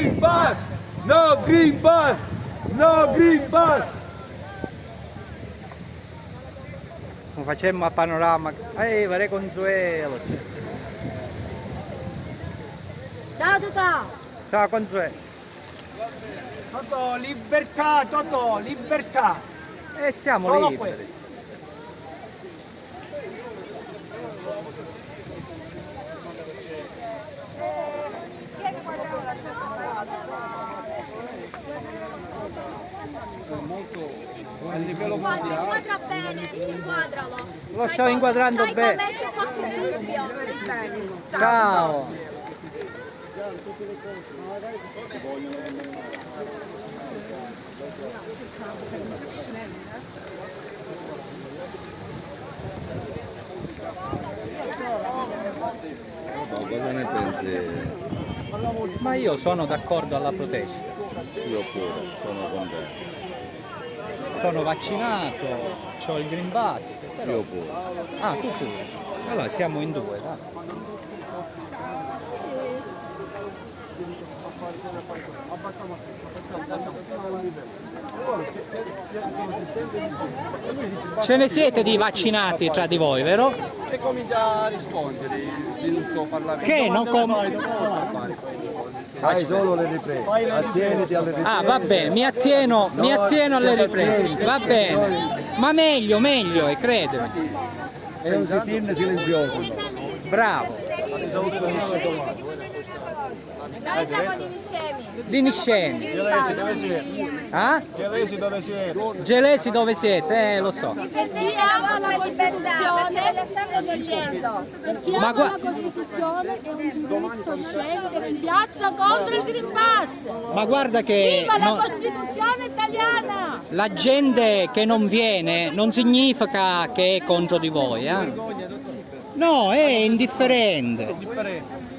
Green Pass! No Green Pass! No Green Pass! Facemmo a panorama. Vare Consuelo. Ciao Totò! Ciao Consuelo. Totò, libertà, Totò, libertà! E siamo Solo liberi. A livello mondiale. Inquadra bene, inquadralo. Lo sto inquadrando Sai bene. com'è, c'è un po' più dubbio. Ciao. Cosa ne pensi? Ma io sono d'accordo alla protesta. Io pure, sono con te. Sono vaccinato, ho il Green Pass. Però... Io pure. Ah, tu pure. Allora siamo in due, dai. Ce ne siete di vaccinati tra di voi, vero? E comincia a rispondere il tuo Parlamento. Che non Fai solo le riprese, attieniti alle riprese. Ah, va bene, mi attieno alle riprese. Va bene. Ma meglio, credimi. È un sit-in silenzioso. Bravo. Noi siamo di Niscemi. Di Niscemi. Gelesi dove siete? Ah? Gelesi dove siete? Gelesi dove siete? Lo so. Difendete la vostra libertà, perché ve la stanno togliendo. Chi ama la Costituzione è un diritto scendere in piazza contro il Green Pass. Ma guarda che Viva la Costituzione italiana! la gente che non viene non significa che è contro di voi, eh? No, è indifferente.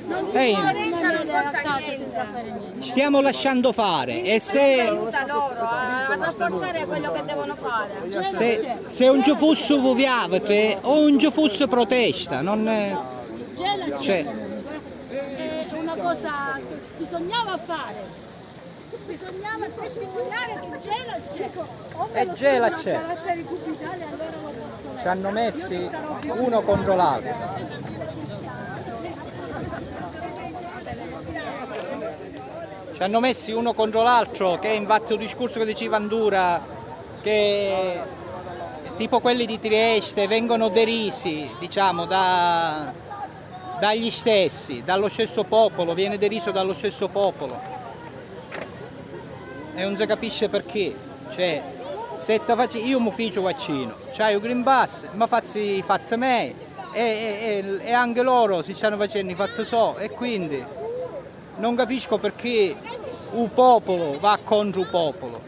Non si Ehi. può rimanere a casa senza fare niente. Stiamo lasciando fare e se, Aiuta loro a rafforzare quello che devono fare. se non ci fosse viavete o non ci fosse protesta, non è... Gela Cioè, è una cosa che bisognava fare. Bisognava testimoniare che gela c'è. e gela c'è. Ci hanno messi uno contro l'altro. Ci hanno messi uno contro l'altro, che infatti un discorso che diceva Andura, che tipo quelli di Trieste vengono derisi, diciamo, dagli stessi, dallo stesso popolo, viene deriso dallo stesso popolo. E non si capisce perché. Cioè, se io mi faccio vaccino, c'hai il Green Pass, ma fazzi fatto me, e anche loro si stanno facendo i fatti so, e quindi non capisco perché un popolo va contro il popolo.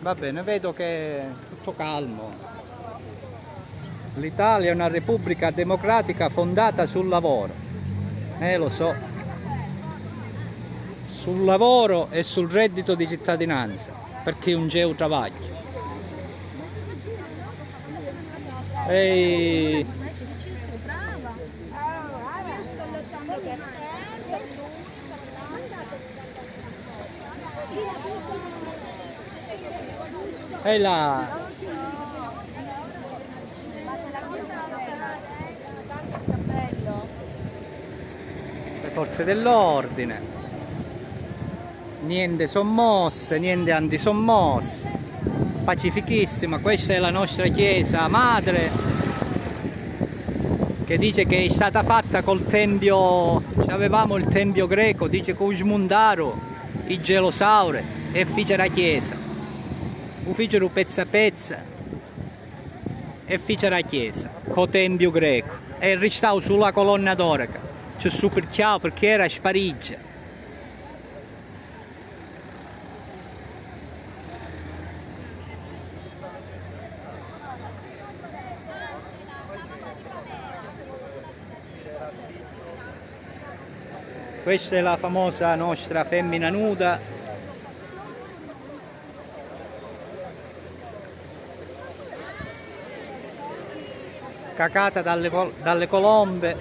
Va bene, vedo che è tutto calmo. L'Italia è una repubblica democratica fondata sul lavoro. Lo so. Sul lavoro e sul reddito di cittadinanza, perché non c'è un travaglio. Ehi. E là. Le forze dell'ordine. Niente sommosse, niente antisommosse. Pacifichissima, questa è la nostra chiesa madre, che dice che è stata fatta col tempio, avevamo il tempio greco, dice che smontarono i gelosauri e fecero la chiesa. Lo fecero pezzo a pezzo e fecero la chiesa col tempio greco e restò sulla colonna dorica, c'è su perché era spariggia. Questa è la famosa nostra femmina nuda. Cacata dalle colombe.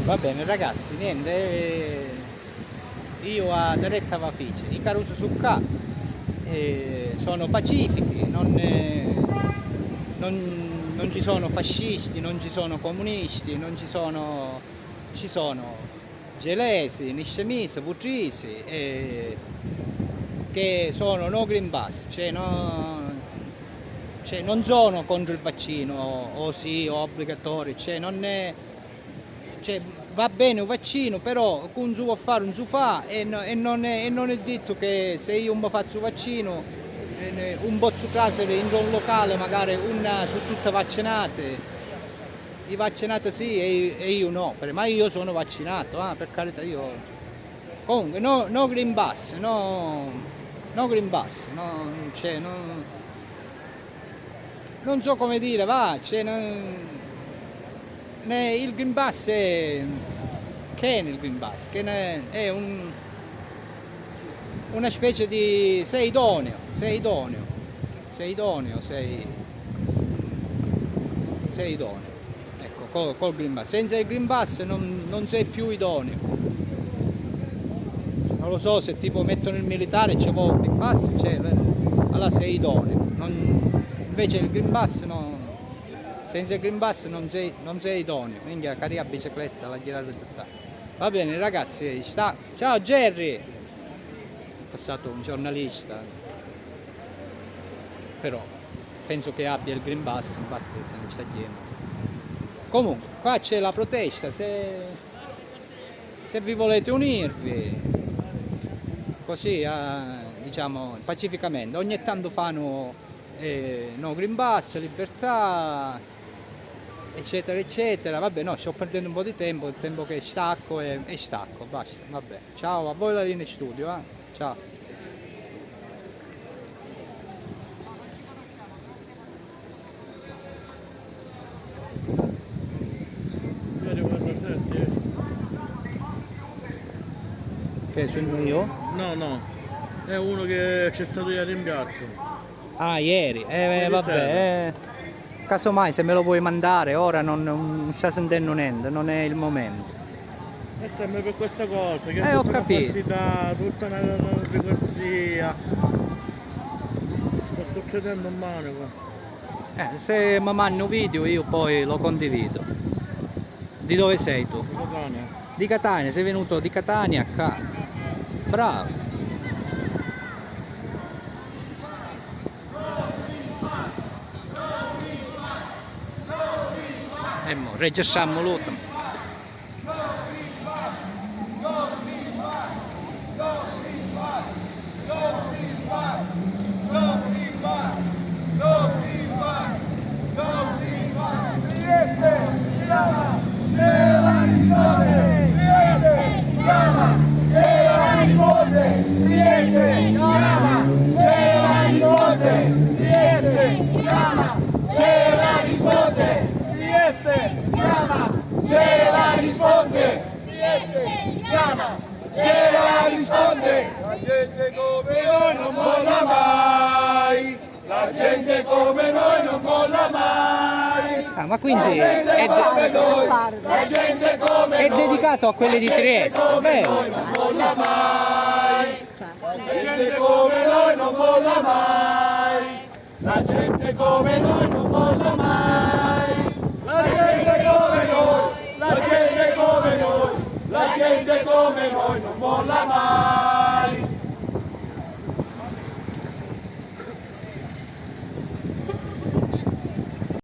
Va bene ragazzi, niente, io a Diretta Vafice, i Caruso su K sono pacifici, non ci sono fascisti, non ci sono comunisti, non ci sono gelesi, niscemisi, putrisi, che sono no Green Pass, cioè non sono contro il vaccino, o sì, o obbligatorio, cioè va bene un vaccino, però un su può fare, un su fa, e non è detto che se io mi faccio un vaccino, un posso trasferire in un locale, magari una su tutte vaccinate, i vaccinati sì e io no, ma io sono vaccinato, per carità, io... Comunque, no Green Pass, no Green Pass, cioè, non so come dire, il Green Pass che è il Green Pass? Che è una specie di... sei idoneo, ecco, col Green Pass. Senza il Green Pass non sei più idoneo. Non lo so, se tipo mettono il militare c'è il Green Pass, allora sei idoneo. Invece il Green Pass senza il Green Pass non sei idoneo. Minchia, cari a bicicletta, la girare zazzà. Va bene ragazzi, ciao Jerry! È passato un giornalista, però penso che abbia il Green Pass, infatti se ne sta chiedendo. Comunque, qua c'è la protesta, se vi volete unirvi, così diciamo pacificamente, ogni tanto fanno no Green Pass, libertà, eccetera eccetera. Vabbè, no, sto perdendo un po' di tempo, il tempo che stacco e stacco, basta, vabbè. Ciao a voi la linea studio, ciao. Che sono io? No, è uno che c'è stato ieri in piazza. Ah, ieri? Vabbè, casomai se me lo vuoi mandare, ora non sta sentendo niente, non è il momento. È sempre per questa cosa, che ho tutta capito. una falsità, tutta una rigozia. Sta succedendo un male qua. Se mi mandi un video io poi lo condivido. Di dove sei tu? Di Catania. Di Catania, sei venuto di Catania a qua. Bravo. Registriamo l'ultimo. La gente come noi non molla mai, la gente come noi non molla mai. Ma quindi è dedicato a quelli di Trieste, vero? Non molla mai, la gente come noi non molla mai, la gente come noi non molla mai, la gente come noi, la gente come noi, la gente come noi non molla mai.